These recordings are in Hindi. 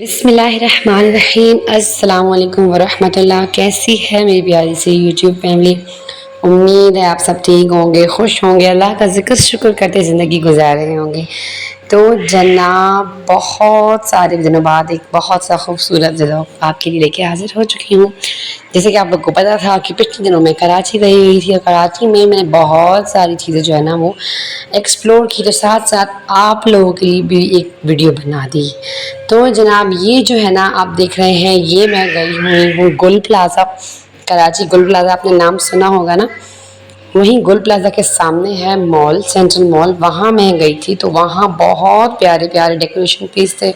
बिस्मिल्लाहिर्रहमानिर्रहीम। अस्सलाम वालेकुम वरहमतुल्लाह। कैसी है मेरी प्यारी सी यूट्यूब फैमिली। उम्मीद है आप सब ठीक होंगे, खुश होंगे, अल्लाह का ज़िक्र शुक्र करते ज़िंदगी गुजार रहे होंगे। तो जनाब, बहुत सारे दिनों बाद एक बहुत सा खूबसूरत व्लॉग आपके लिए लेके हाजिर हो चुकी हूँ। जैसे कि आप लोग को पता था कि पिछले दिनों में कराची गई हुई थी और कराची में मैंने बहुत सारी चीज़ें जो है ना वो एक्सप्लोर की, तो साथ साथ आप लोगों के लिए भी एक वीडियो बना दी। तो जनाब, ये जो है ना आप देख रहे हैं, ये मैं गई हुई हूँ गुल प्लाज़ा। कराची गुल प्लाज़ा आपने नाम सुना होगा ना। वहीं गुल प्लाज़ा के सामने है मॉल, सेंट्रल मॉल, वहाँ मैं गई थी। तो वहाँ बहुत प्यारे प्यारे डेकोरेशन पीस थे।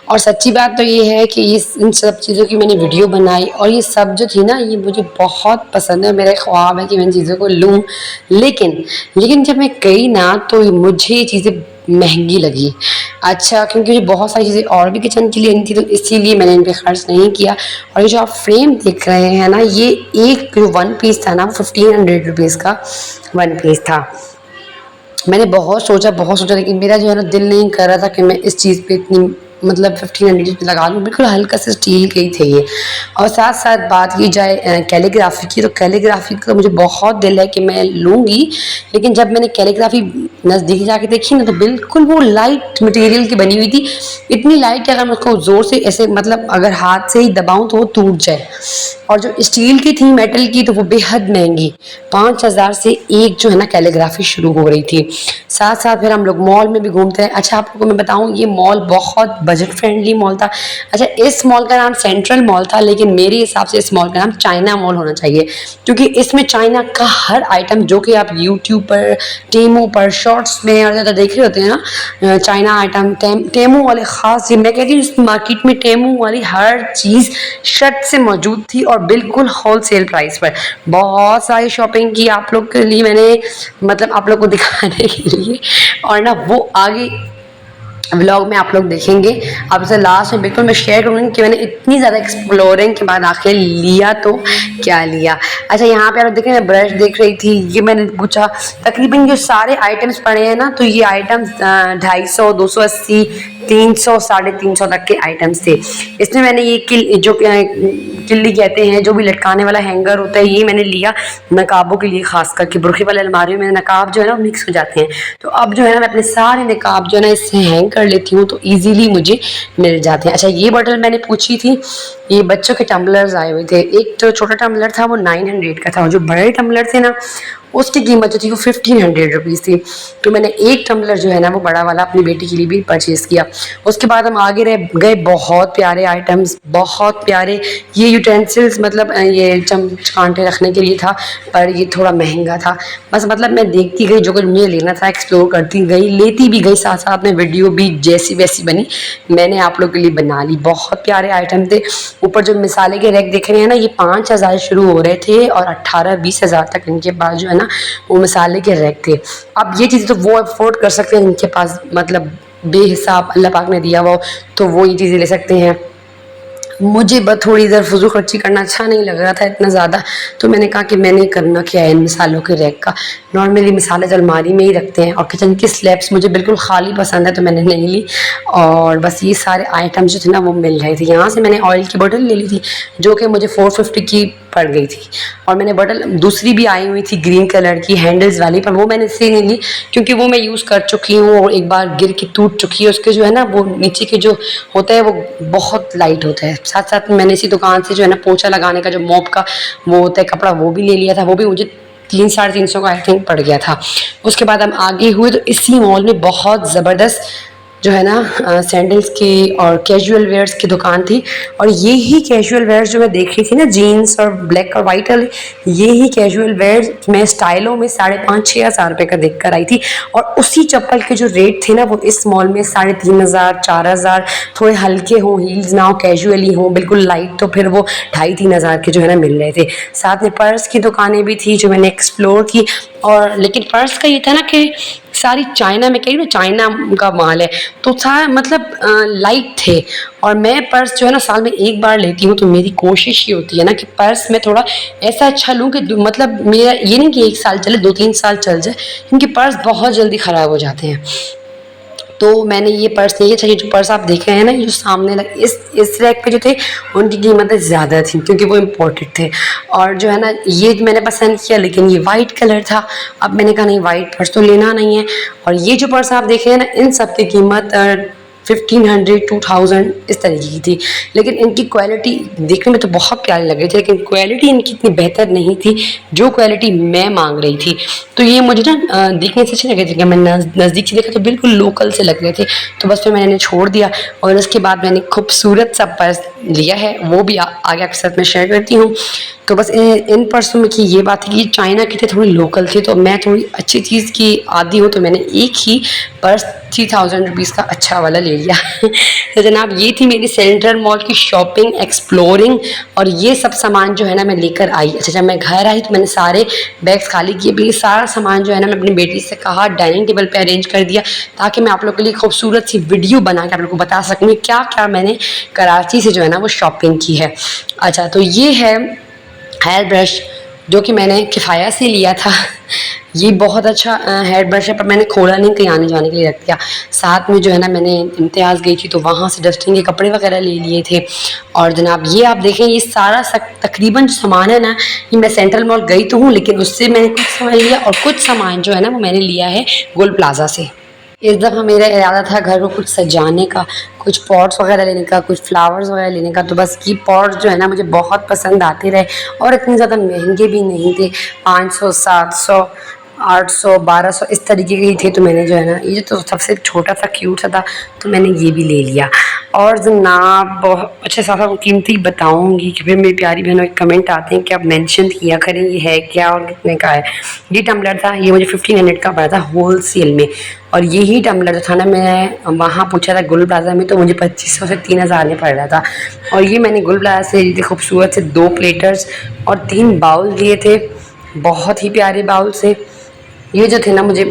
और सच्ची बात तो ये है कि इस इन सब चीज़ों की मैंने वीडियो बनाई और ये सब जो थी ना ये मुझे बहुत पसंद है। मेरा ख्वाब है कि मैं इन चीज़ों को लूँ, लेकिन लेकिन जब मैं गई ना तो मुझे ये चीज़ें महंगी लगी। अच्छा, क्योंकि मुझे बहुत सारी चीज़ें और भी किचन के लिए लेनी थी, तो इसीलिए मैंने इन पे खर्च नहीं किया। और ये जो आप फ्रेम देख रहे हैं ना, ये एक जो वन पीस था ना, 1500 रुपीज़ का वन पीस था। मैंने बहुत सोचा, लेकिन मेरा जो है ना दिल नहीं कर रहा था कि मैं इस चीज़ पे इतनी मतलब 1500 लगा लूँ। बिल्कुल हल्का सा स्टील के ही थे ये। और साथ साथ बात की जाए कैलीग्राफी की, तो कैलीग्राफी का मुझे बहुत दिल है कि मैं लूँगी, लेकिन जब मैंने कैलीग्राफी नज़दीक जाके देखी ना तो बिल्कुल वो लाइट मटेरियल की बनी हुई थी। इतनी लाइट कि अगर मैं उसको ज़ोर से ऐसे मतलब अगर हाथ से ही दबाऊँ तो वो टूट जाए। और जो स्टील की थी, मेटल की, तो वो बेहद महंगी, 5000 से एक जो है ना कैलीग्राफी शुरू हो रही थी। साथ साथ फिर हम लोग मॉल में भी घूमते हैं। अच्छा, आप लोगों को मैं बताऊं, ये मॉल बहुत बजट फ्रेंडली मॉल था। अच्छा, इस मॉल का नाम सेंट्रल मॉल था, लेकिन मेरे हिसाब से इस मॉल का नाम चाइना मॉल होना चाहिए, क्योंकि इसमें चाइना का हर आइटम जो कि आप यूट्यूब पर, टेमू पर, शॉर्ट्स में और ज़्यादा देख रहे होते हैं ना, चाइना आइटम, टेमू वाले ख़ास, मैं कहती हूँ इस मार्केट में टेमू वाली हर चीज़ शर्त से मौजूद थी और बिल्कुल होलसेल प्राइस पर। बहुत सारी शॉपिंग की आप लोग के लिए मैंने, मतलब आप लोग को दिखाने के लिए। और ना वो आगे व्लॉग में आप लोग देखेंगे। आपसे लास्ट में बिल्कुल मैं शेयर करूँगी कि मैंने इतनी ज़्यादा एक्सप्लोरिंग के बाद आखिर लिया तो क्या लिया। अच्छा, यहाँ पे आप देखें, मैं ब्रश देख रही थी, ये मैंने पूछा। तकरीबन जो सारे आइटम्स पड़े हैं ना, तो ये आइटम्स 250, 280, 300, 350 तक के आइटम्स थे। इसमें मैंने ये किल्ली कहते हैं, जो भी लटकाने वाला हैंगर होता है, ये मैंने लिया नकाबों के लिए, खास करके बुरखे वाले अलमारी में नकाब जो है ना मिक्स हो जाते हैं। तो अब जो है ना मैं अपने सारे नकाब जो है ना इससे हैंग कर लेती हूँ, तो इजीली मुझे मिल जाते हैं। अच्छा, ये बॉटल मैंने पूछी थी, ये बच्चों के टम्बलर्स आए हुए थे। एक जो छोटा टम्बलर था वो 900 का था, और जो बड़े टम्बलर थे ना उसकी कीमत जो थी वो 1500 रुपीज़ थी। तो मैंने एक टम्बलर जो है ना वो बड़ा वाला अपनी बेटी के लिए भी परचेज़ किया। उसके बाद हम आगे रह गए, बहुत प्यारे आइटम्स, बहुत प्यारे ये यूटेंसिल्स, मतलब ये चम्मच कांटे रखने के लिए था, पर ये थोड़ा महंगा था। बस मतलब मैं देखती गई, जो कुछ मुझे लेना था एक्सप्लोर करती गई, लेती भी गई, साथ साथ में वीडियो भी जैसी वैसी बनी मैंने आप लोग के लिए बना ली। बहुत प्यारे आइटम थे। ऊपर जो मिसाले के रैक देख रहे हैं ना, ये 5000 शुरू हो रहे थे और 18-20 हज़ार तक इनके पास जो है ना वो मिसाले के रैक थे। अब ये चीज़ें तो वो अफोर्ड कर सकते हैं जिनके पास मतलब बेहिसाब अल्लाह पाक ने दिया वो, तो वो ये चीज़ें ले सकते हैं। मुझे बस थोड़ी इधर फजूल खर्ची करना अच्छा नहीं लग रहा था इतना ज़्यादा, तो मैंने कहा कि मैंने करना क्या है इन मिसालों के रैक का। नॉर्मली मिसालें तो अलमारी में ही रखते हैं, और किचन की स्लैब्स मुझे बिल्कुल खाली पसंद है, तो मैंने नहीं ली। और बस ये सारे आइटम जो थे ना वो मिल रहे थे। यहाँ से मैंने ऑयल की बोतल ले ली थी, जो कि मुझे 450 की पड़ गई थी। और मैंने बोतल दूसरी भी आई हुई थी ग्रीन कलर की हैंडल्स वाली, पर वो मैंने इसलिए नहीं ली क्योंकि वो मैं यूज़ कर चुकी हूँ और एक बार गिर के टूट चुकी है। उसके जो है ना वो नीचे के जो होता है वो बहुत लाइट होता है। साथ साथ में मैंने इसी दुकान से जो है ना पोछा लगाने का जो मॉप का वो होता है कपड़ा, वो भी ले लिया था। वो भी मुझे 300-350 का आई थिंक पड़ गया था। उसके बाद हम आगे हुए तो इसी मॉल में बहुत ज़बरदस्त जो है ना सैंडल्स की और कैजुअल वेयर्स की दुकान थी। और ये ही कैजुअल वेयर्स जो मैं देख रही थी ना, जीन्स और ब्लैक और वाइट वाले, ये ही कैजुअल वेयर्स मैं स्टाइलों में 5,500-6 हज़ार रुपये का देख कर आई थी। और उसी चप्पल के जो रेट थे ना वो इस मॉल में 3,500, 4,000, थोड़े हल्के हों, हील्स ना हो, कैजुअली हों, बिल्कुल लाइट, तो फिर वो 2,500-3 हज़ार के जो है ना मिल रहे थे। साथ में पर्स की दुकानें भी थी जो मैंने एक्सप्लोर की। और लेकिन पर्स का ये था ना कि सारी चाइना में, कही ना चाइना का माल है, तो था मतलब लाइट थे। और मैं पर्स जो है ना साल में एक बार लेती हूँ, तो मेरी कोशिश ये होती है ना कि पर्स में थोड़ा ऐसा अच्छा लूँ कि मतलब मेरा ये नहीं कि 1 साल चले, 2-3 साल चल जाए, क्योंकि पर्स बहुत जल्दी ख़राब हो जाते हैं। तो मैंने ये पर्स नहीं, अच्छा ये जो पर्स आप देख रहे हैं ना, ये जो सामने इस रैक पे जो थे उनकी कीमतें ज़्यादा थी क्योंकि वो इम्पोर्टेड थे। और जो है ना ये मैंने पसंद किया, लेकिन ये वाइट कलर था। अब मैंने कहा नहीं, वाइट पर्स तो लेना नहीं है। और ये जो पर्स आप देख रहे हैं ना, इन सब की कीमत 1500 2000 इस तरीके की थी। लेकिन इनकी क्वालिटी देखने में तो बहुत प्यारी लग रही थी, लेकिन क्वालिटी इनकी इतनी बेहतर नहीं थी जो क्वालिटी मैं मांग रही थी। तो ये मुझे ना देखने से अच्छे लगे थे कि मैं नज़दीक से देखा तो बिल्कुल लोकल से लग रहे थे। तो बस फिर मैंने छोड़ दिया और उसके बाद मैंने खूबसूरत सा पर्स लिया है, वो भी आगे आपके साथ मैं शेयर करती हूँ। तो बस इन पर्सों में की ये बात है कि चाइना के थे, थोड़ी लोकल थे, तो मैं थोड़ी अच्छी चीज़ की आदी हूँ, तो मैंने एक ही पर्स 3000 रुपीज़ का अच्छा वाला ले लिया। तो जनाब ये थी मेरी सेंट्रल मॉल की शॉपिंग एक्सप्लोरिंग, और ये सब सामान जो है ना मैं लेकर आई। अच्छा, जब मैं घर आई तो मैंने सारे बैग्स खाली किए, भी सारा सामान जो है ना मैं अपनी बेटी से कहा डाइनिंग टेबल पे अरेंज कर दिया, ताकि मैं आप लोग के लिए खूबसूरत सी वीडियो बना के आप लोग को बता सकूँ क्या क्या मैंने कराची से जो है ना वो शॉपिंग की है। अच्छा, तो ये है हेयर ब्रश जो कि मैंने किफ़ाया से लिया था। ये बहुत अच्छा हेयर ब्रश है, पर मैंने खोला नहीं, कहीं आने जाने के लिए रख दिया। साथ में जो है ना मैंने इम्तियाज़ गई थी तो वहाँ से डस्टिंग के कपड़े वगैरह ले लिए थे। और जनाब ये आप देखें, ये सारा तकरीबन जो सामान है ना, ये मैं सेंट्रल मॉल गई तो हूँ, लेकिन उससे मैंने कुछ सामान लिया और कुछ सामान जो है ना वो मैंने लिया है गोल प्लाजा से। इस दफ़ा मेरा इरादा था घर को कुछ सजाने का, कुछ पॉट्स वगैरह लेने का, कुछ फ्लावर्स वगैरह लेने का। तो बस ये पॉट्स जो है ना मुझे बहुत पसंद आते रहे और इतने ज़्यादा महंगे भी नहीं थे, 500 700 800 1200 इस तरीके के ही थे। तो मैंने जो है ना ये तो सबसे छोटा सा क्यूट सा था, तो मैंने ये भी ले लिया। और जनाब बहुत अच्छे सारा कीमती बताऊंगी कि फिर मेरी प्यारी बहनों के कमेंट आते हैं कि आप मेंशन किया करें ये है क्या और कितने का है। ये टम्बलर था, ये मुझे 1500 का पड़ा था होल सेल में। और यही टम्बलर जो था ना, मैं वहाँ पूछा था गुल प्लाजा में, तो मुझे 2500 से 3000 में पड़ रहा था। और ये मैंने गुल प्लाजा से लिए थे खूबसूरत से 2 प्लेटर्स और 3 बाउल लिए थे, बहुत ही प्यारे बाउल से। ये जो थे ना, मुझे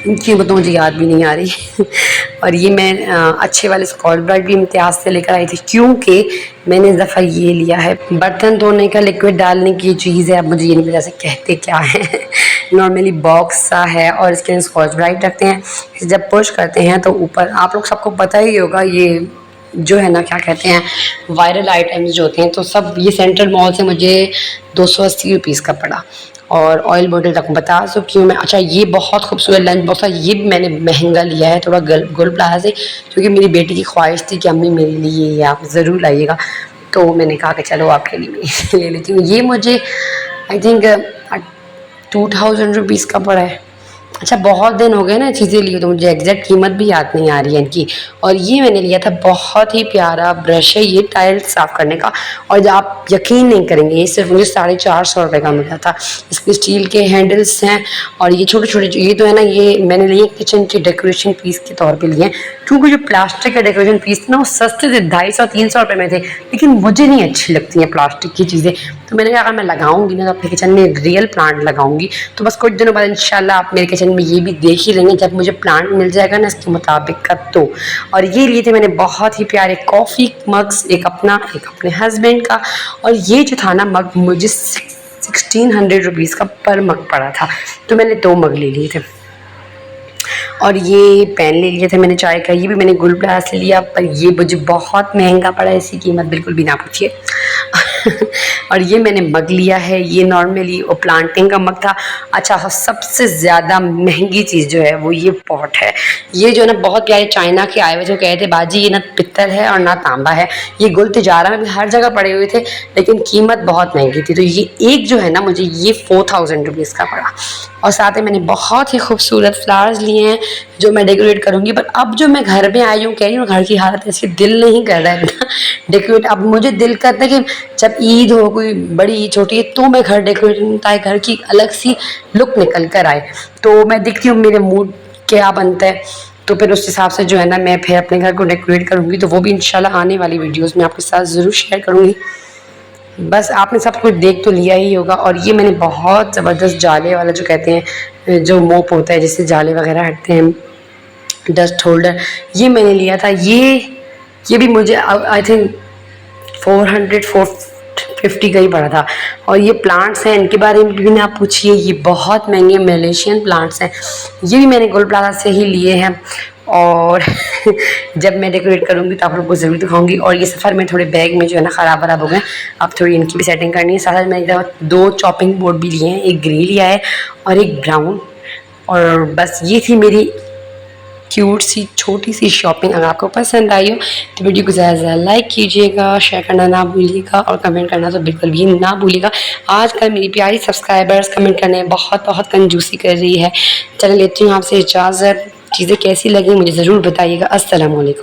इनकी तो मुझे याद भी नहीं आ रही। और ये मैं अच्छे वाले स्कॉच ब्राइट भी इम्तियाज़ से लेकर आई थी, क्योंकि मैंने इस दफ़ा ये लिया है बर्तन धोने का लिक्विड डालने की चीज़ है। अब मुझे ये नहीं पता से कहते क्या है। नॉर्मली बॉक्स सा है और इसके अंदर स्कॉच ब्राइट रखते हैं, इसे जब पुश करते हैं तो ऊपर, आप लोग सबको पता ही होगा, ये जो है ना क्या कहते हैं वायरल आइटम्स जो होते हैं। तो सब ये सेंट्रल मॉल से मुझे 280 रुपीज़ का पड़ा। और ऑयल बॉटल तक बता चुकी हूँ मैं। अच्छा, ये बहुत खूबसूरत लंच बॉक्स है, ये भी मैंने महंगा लिया है थोड़ा गोल प्लाजा से, क्योंकि मेरी बेटी की ख्वाहिश थी कि अम्मी मेरे लिए ये आप ज़रूर लाइएगा। तो मैंने कहा कि चलो आपके लिए मैं ले लेती हूँ। ये मुझे आई थिंक 2000 रुपीज़ का पड़ा है। अच्छा, बहुत दिन हो गए ना चीज़ें लिए, तो मुझे एग्जैक्ट कीमत भी याद नहीं आ रही है इनकी। और ये मैंने लिया था, बहुत ही प्यारा ब्रश है ये टाइल साफ़ करने का, और आप यकीन नहीं करेंगे ये सिर्फ मुझे 450 रुपये का मिला था। इसके स्टील के हैंडल्स हैं और ये छोटे छोटे, ये तो है ना, ये मैंने लिए किचन के डेकोरेशन पीस के तौर पर लिए हैं, क्योंकि जो प्लास्टिक के डेकोरेशन पीस ना वो सस्ते थे, 250-300 रुपये में थे, लेकिन मुझे नहीं अच्छी लगती हैं प्लास्टिक की चीज़ें। तो मैंने कहा अगर मैं लगाऊंगी ना तो अपने किचन में रियल प्लांट लगाऊंगी। तो बस कुछ दिनों बाद इंशाल्लाह आप मेरे किचन में ये भी देख ही लेंगे, जब मुझे प्लांट मिल जाएगा ना इसके मुताबिक का। तो और ये लिए थे मैंने बहुत ही प्यारे कॉफ़ी मग्स, एक अपना एक अपने हस्बैंड का। और ये जो था ना मग, मुझे 1600 रुपीज़ का पर मग पड़ा था, तो मैंने 2 मग ले लिए थे। और ये पैन ले लिए थे मैंने चाय का, ये भी मैंने गुल प्लाजा से लिया, पर ये मुझे बहुत महंगा पड़ा, इसकी कीमत बिल्कुल भी ना पूछिए। और ये मैंने मग लिया है, ये नॉर्मली वो प्लांटिंग का मग था। अच्छा, सबसे ज़्यादा महंगी चीज़ जो है वो ये पॉट है। ये जो है ना बहुत प्यारे चाइना के आए हुए, जो कहते बाजी ये ना पित्तल है और ना तांबा है। ये गुल तिजारा में भी हर जगह पड़े हुए थे, लेकिन कीमत बहुत महंगी थी। तो ये एक जो है ना मुझे ये 4000 रुपीज़ का पड़ा। और साथ में मैंने बहुत ही खूबसूरत फ्लावर्स लिए हैं जो मैं डेकोरेट करूँगी। पर अब जो मैं घर में आई हूँ, कह रही हूँ घर की हालत ऐसी, दिल नहीं कर रहा है इतना डेकोरेट। अब मुझे दिल करता है कि जब ईद हो, कोई बड़ी छोटी है, तो मैं घर डेकोरेट करूँ, ताकि घर की अलग सी लुक निकल कर आए। तो मैं देखती हूँ मेरे मूड क्या बनता है, तो फिर उस हिसाब से जो है ना मैं फिर अपने घर को डेकोरेट करूँगी। तो वो भी इंशाल्लाह आने वाली वीडियोज़ में आपके साथ ज़रूर शेयर करूँगी। बस आपने सब कुछ देख तो लिया ही होगा। और ये मैंने बहुत ज़बरदस्त जाले वाला, जो कहते हैं जो मोप होता है जिससे जाले वगैरह हटते हैं, डस्ट होल्डर, ये मैंने लिया था। ये भी मुझे आई थिंक 450 का ही पड़ा था। और ये प्लांट्स हैं, इनके बारे में भी ना पूछिए, ये बहुत महंगे मलेशियन प्लांट्स हैं। ये भी मैंने गोल प्लाजा से ही लिए हैं। और जब मैं डेकोरेट करूँगी तो आप लोग को ज़रूर दिखाऊंगी। और ये सफ़र में थोड़े बैग में जो है ना ख़राब वराब हो गए, अब थोड़ी इनकी भी सेटिंग करनी है। साथ साथ मैंने 2 चॉपिंग बोर्ड भी लिए हैं, एक ग्रे लिया है और एक ब्राउन। और बस ये थी मेरी क्यूट सी छोटी सी शॉपिंग। अगर आपको पसंद आई हो तो वीडियो को ज़्यादा से ज़्यादा लाइक कीजिएगा, शेयर करना ना भूलिएगा और कमेंट करना तो बिल्कुल भी ना भूलिएगा। आजकल मेरी प्यारी सब्सक्राइबर्स कमेंट करने में बहुत बहुत कंजूसी कर रही है। चलिए लेती हूँ आपसे इजाज़त। चीज़ें कैसी लगी मुझे ज़रूर बताइएगा। अस्सलाम वालेकुम।